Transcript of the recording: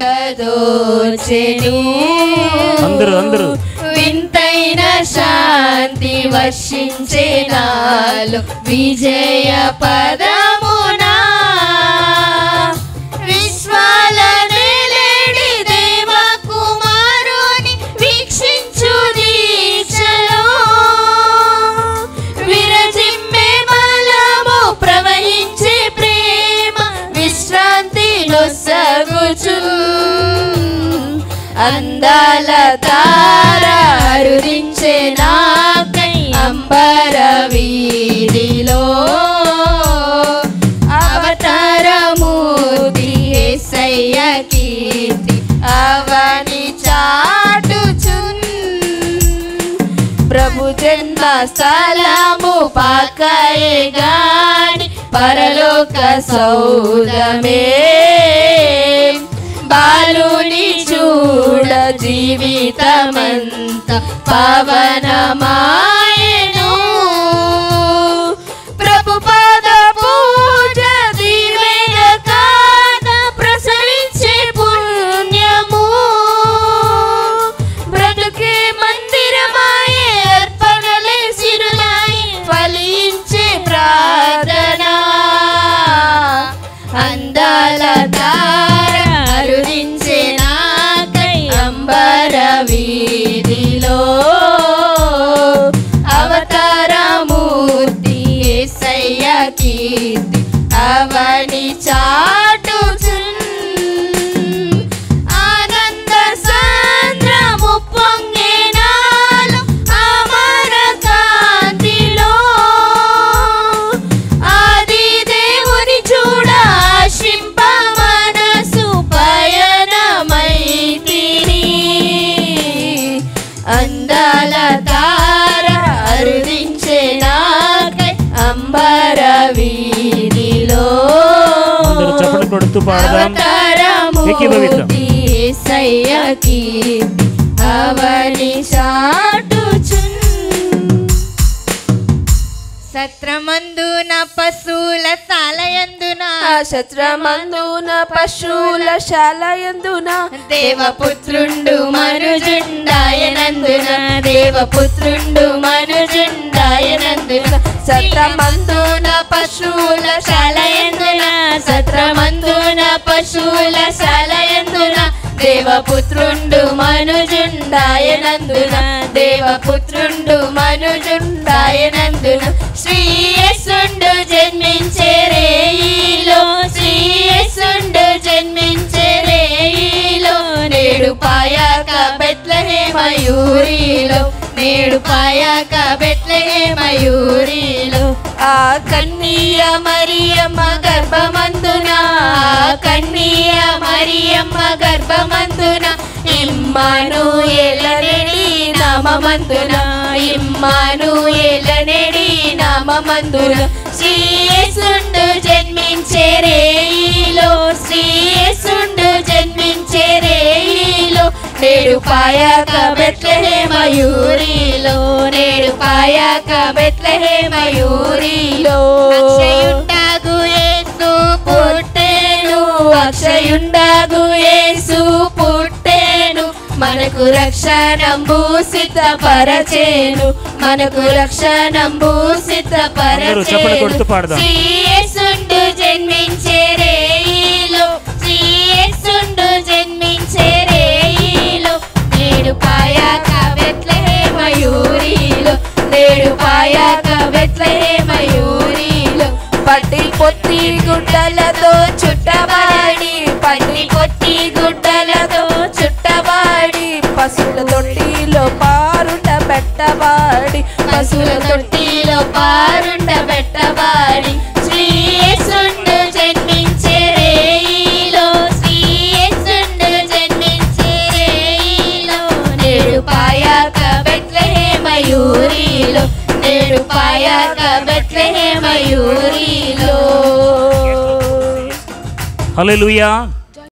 దోచెను అందరూ వింతైన శాంతి వర్షించే నాలో విజయ పదమునా విశ్వాల నేలేడి దేవ కుమారుని వీక్షించు దీక్షలో విరజిమ్మే బలము ప్రవహించే ప్రేమ విశ్రాంతి నొసగుచు అందాల తార అరుదించే నాకై అంబర వీధిలో అవతారమూర్తి యేసయ్య కీర్తి అవని చాటుచున్ ప్రభు జన్మ స్థలము పాకయే గాని పరలోక సౌదమే బాలుని చూడ జీవితమంత పవనమాయను ప్రభు పద పూజ దీవెన కాన ప్రసరించే పుణ్యము బ్రతుకే మందిరమాయే అర్పణలే సిరులాయి ఫలించే ప్రార్థన అందాల తార అరుదించే నాకై అంబర వీధిలో అవతారమూర్తి యేసయ్య కీర్తి అవని చాటుచున్ ఆనంద సాంద్రము పొంగే నాలో అమర కాంతిలో ఆది దేవుని చూడ ఆశింప మనసు పయనమైతిని అందాల తార అరుదించే నాకై అంబర వీధిలో చప్పట్లు కొడుతూ పాడదాం అవతారమూర్తి యేసయ్య కీర్తి అవని చాటుచున్ సత్రమందున పశువుల శాలయందున శత్రమందున పశువుల శాలయందున దేవపుత్రుండు మనుజుండాయనందున దేవపుత్రుండు మనుజుండాయనందున సత్రమందున పశువుల శాలయందున సత్రమందున పశువుల శాలయందున దేవపుత్రుండు మనుజుండాయనందున దేవపుత్రుండు మనుజుండాయనందున శ్రీయేసుండు జన్మించే రేయిలో శ్రీయేసుండు జన్మించే రేయిలో నేడు పాయాక బెత్లెహేమయూరిలో నేడు పాయాక బెత్లెహేమయూరిలో ఆ కన్నియ మరియమ్మ గర్భమందున కన్నియ మరియమ్మ గర్భమందున ఇమ్మానుయేలనేడి నామమందున ఇమ్మానుయేలనేడి నామమందున శ్రీయేసుండు జన్మించే రేయిలో శ్రీయేసుండు జన్మించే రేయిలో నేడు పాయాక బెత్లెహేమయూరిలో నేడు పాయాక బెత్లెహేమయూరిలో అక్షయుండాగు యేసు పుట్టెను అక్షయుండాగు యేసు పుట్టెను మనకు రక్షణంబు సిద్ధపరచెను మనకు రక్షణంబు సిద్ధపరచెను శ్రీయేసుండు జన్మించే రేయిలో శ్రీయేసుండు జన్మించే రేయిలో నేడు పాయాక బెత్లెహేమయూరిలో నేడు పాయాక బెత్లెహేమయూరిలో పట్టి పొత్తి గుడ్డలతో చుట్టబడి పట్టి పొత్తి గుడ్డలతో చుట్టబడి పశువుల తొట్టిలో పారుండ పెట్టబడి పశువుల తొట్టిలో పారుండ పెట్టబడి శ్రీయేసుండు జన్మించే రేయిలో శ్రీయేసుండు జన్మించే రేయిలో నేడు పాయాక బెత్లెహేమయూరిలో నేడు పాయాక బెత్లెహేమయూరిలో హల్లెలూయా.